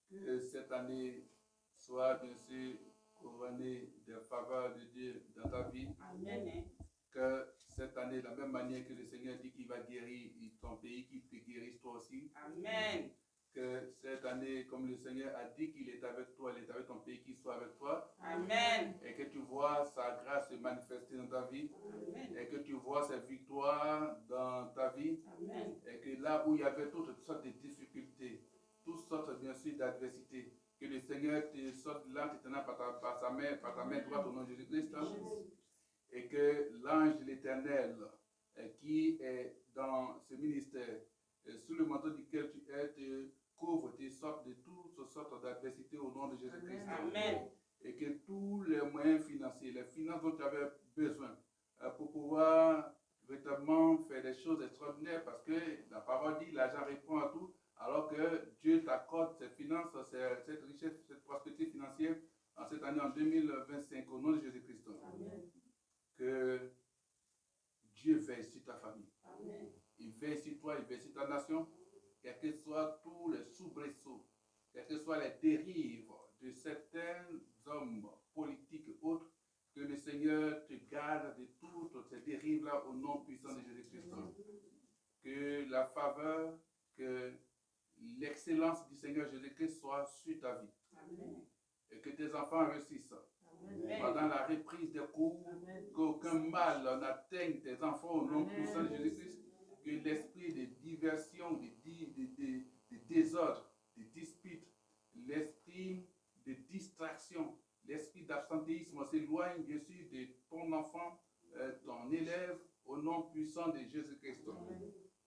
Que cette année soit, bien sûr, couronnée des faveurs de Dieu dans ta vie. Amen. Que cette année, de la même manière que le Seigneur dit qu'il va guérir ton pays, qu'il te guérisse toi aussi. Amen. Que cette année, comme le Seigneur a dit qu'il est avec toi, il est avec ton pays, qu'il soit avec toi. Amen. Et que tu vois sa grâce se manifester dans ta vie. Amen. Et que tu vois sa victoire dans ta vie. Amen. Et que là où il y avait toutes sortes de difficultés, toutes sortes, bien sûr, d'adversités, que le Seigneur te sorte là, te tenant par ta main droite au nom de Jésus-Christ. Et que l'ange de l'Éternel qui est dans ce ministère, sous le manteau duquel tu es, te couvre, te sorte de toutes sortes d'adversités au nom de Jésus-Christ. Amen. Et que tous les moyens financiers, les finances dont tu avais besoin pour pouvoir véritablement faire des choses extraordinaires, parce que la parole dit l'argent répond à tout, alors que Dieu t'accorde ces finances, cette richesse, cette prospérité financière en cette année, en 2025, au nom de Jésus-Christ. Amen. Que Dieu veille sur ta famille. Amen. Il veille sur toi, il veille sur ta nation, quels que soient tous les soubresauts, quelles que soient les dérives de certains hommes politiques et autres, que le Seigneur te garde de toutes ces dérives-là au nom puissant de Jésus-Christ. Que la faveur, que l'excellence du Seigneur Jésus-Christ soit sur ta vie. Amen. Et que tes enfants réussissent. Amen. Pendant la reprise des cours, qu'aucun mal n'atteigne tes enfants au nom puissant de Jésus-Christ. Que l'esprit de diversion, de désordre, de dispute, l'esprit de distraction, l'esprit d'absentéisme s'éloigne bien sûr de ton enfant, ton élève, au nom puissant de Jésus-Christ.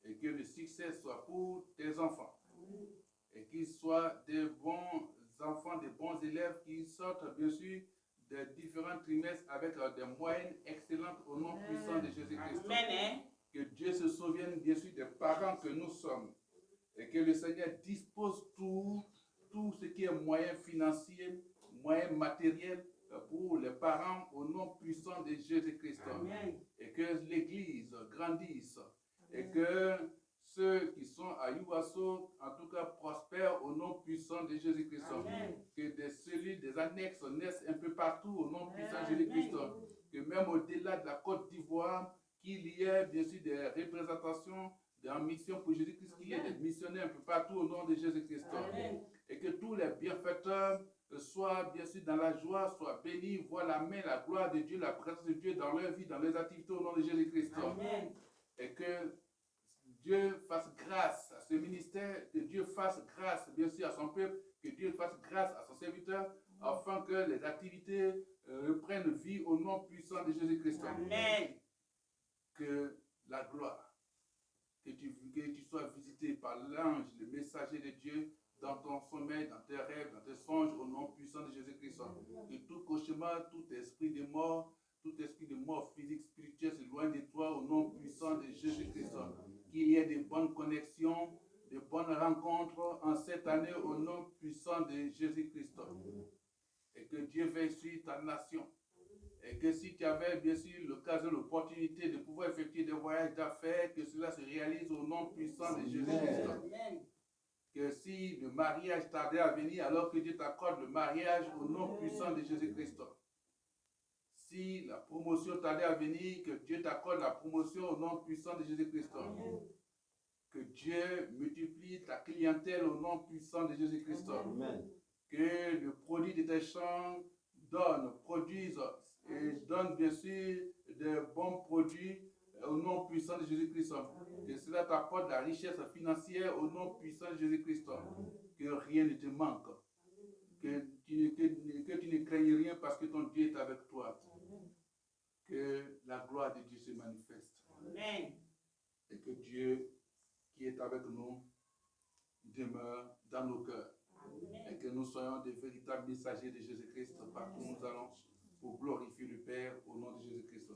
Et que le succès soit pour tes enfants. Et qu'ils soient des bons enfants, des bons élèves qui sortent bien sûr des différents trimestres avec des moyennes excellentes au nom puissant de Jésus-Christ. Amen. Que Dieu se souvienne bien sûr des parents que nous sommes et que le Seigneur dispose tout ce qui est moyen financier, moyen matériel pour les parents au nom puissant de Jésus-Christ. Amen. Et que l'Église grandisse. Amen. Et que ceux qui sont à Yuaso, en tout cas, prospèrent au nom puissant de Jésus-Christ. Que des cellules, des annexes naissent un peu partout au nom puissant de Jésus-Christ. Que même au-delà de la Côte d'Ivoire, qu'il y ait bien sûr des représentations en mission pour Jésus-Christ, qu'il y ait des missionnaires un peu partout au nom de Jésus-Christ. Et que tous les bienfaiteurs soient bien sûr dans la joie, soient bénis, voient la main, la gloire de Dieu, la présence de Dieu dans leur vie, dans leurs activités au nom de Jésus-Christ. Et que Dieu fasse grâce à ce ministère, que Dieu fasse grâce bien sûr à son peuple, que Dieu fasse grâce à son serviteur, afin que les activités reprennent vie au nom puissant de Jésus-Christ. Amen. Que la gloire, que tu sois visité par l'ange, le messager de Dieu, dans ton sommeil, dans tes rêves, dans tes songes, au nom puissant de Jésus-Christ. Que tout cauchemar, tout esprit de mort physique, spirituelle, s'éloigne de toi, au nom puissant de Jésus-Christ. Qu'il y ait de bonnes connexions, de bonnes rencontres en cette année, au nom puissant de Jésus-Christ. Et que Dieu veille sur ta nation. Et que si tu avais bien sûr l'occasion, l'opportunité de pouvoir effectuer des voyages d'affaires, que cela se réalise au nom puissant de Jésus-Christ. Que si le mariage tardait à venir, alors que Dieu t'accorde le mariage au nom puissant de Jésus-Christ. Si la promotion tardait à venir, que Dieu t'accorde la promotion au nom puissant de Jésus-Christ. Que Dieu multiplie ta clientèle au nom puissant de Jésus-Christ. Que le produit de tes champs produise et donne bien sûr de bons produits au nom puissant de Jésus-Christ. Que cela t'apporte la richesse financière au nom puissant de Jésus-Christ. Que rien ne te manque. Que tu ne craignes rien parce que ton Dieu est avec toi. Que la gloire de Dieu se manifeste. Amen. Et que Dieu qui est avec nous demeure dans nos cœurs. Amen. Et que nous soyons des véritables messagers de Jésus-Christ partout où nous allons pour glorifier le Père au nom de Jésus-Christ.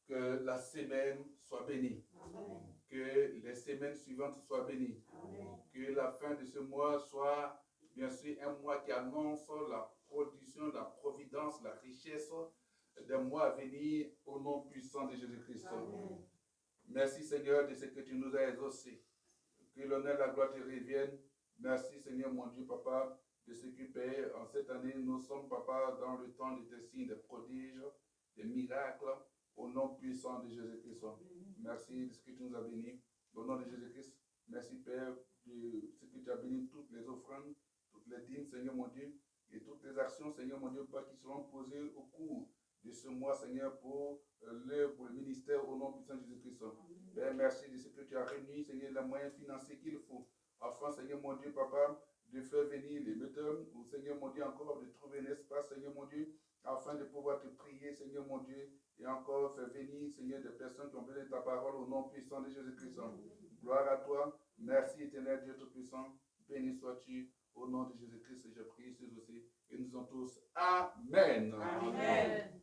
Que la semaine soit bénie. Amen. Que les semaines suivantes soient bénies. Amen. Que la fin de ce mois soit bien sûr un mois qui annonce la production, la providence, la richesse des mois à venir au nom puissant de Jésus-Christ. Merci Seigneur de ce que tu nous as exaucé. Que l'honneur et la gloire te reviennent. Merci Seigneur mon Dieu Papa de ce que Père en cette année nous sommes Papa dans le temps de tes signes, des prodiges, des miracles au nom puissant de Jésus-Christ. Merci de ce que tu nous as bénis. Au nom de Jésus-Christ, merci Père de ce que tu as béni toutes les offrandes, toutes les dîmes Seigneur mon Dieu et toutes les actions Seigneur mon Dieu Père qui seront posées au cours de ce mois, Seigneur, pour le ministère au nom puissant de Jésus-Christ. Père, merci de ce que tu as réuni, Seigneur, les moyens financiers qu'il faut, afin, Seigneur, mon Dieu, Papa, de faire venir les metteurs, ou Seigneur, mon Dieu, encore de trouver un espace, Seigneur, mon Dieu, afin de pouvoir te prier, Seigneur, mon Dieu, et encore faire venir, Seigneur, des personnes qui ont besoin de ta parole au nom puissant de Jésus-Christ. Gloire à toi. Merci, éternel Dieu Tout-Puissant. Béni sois-tu. Au nom de Jésus-Christ, je prie, ceux aussi, et nous en tous. Amen. Amen.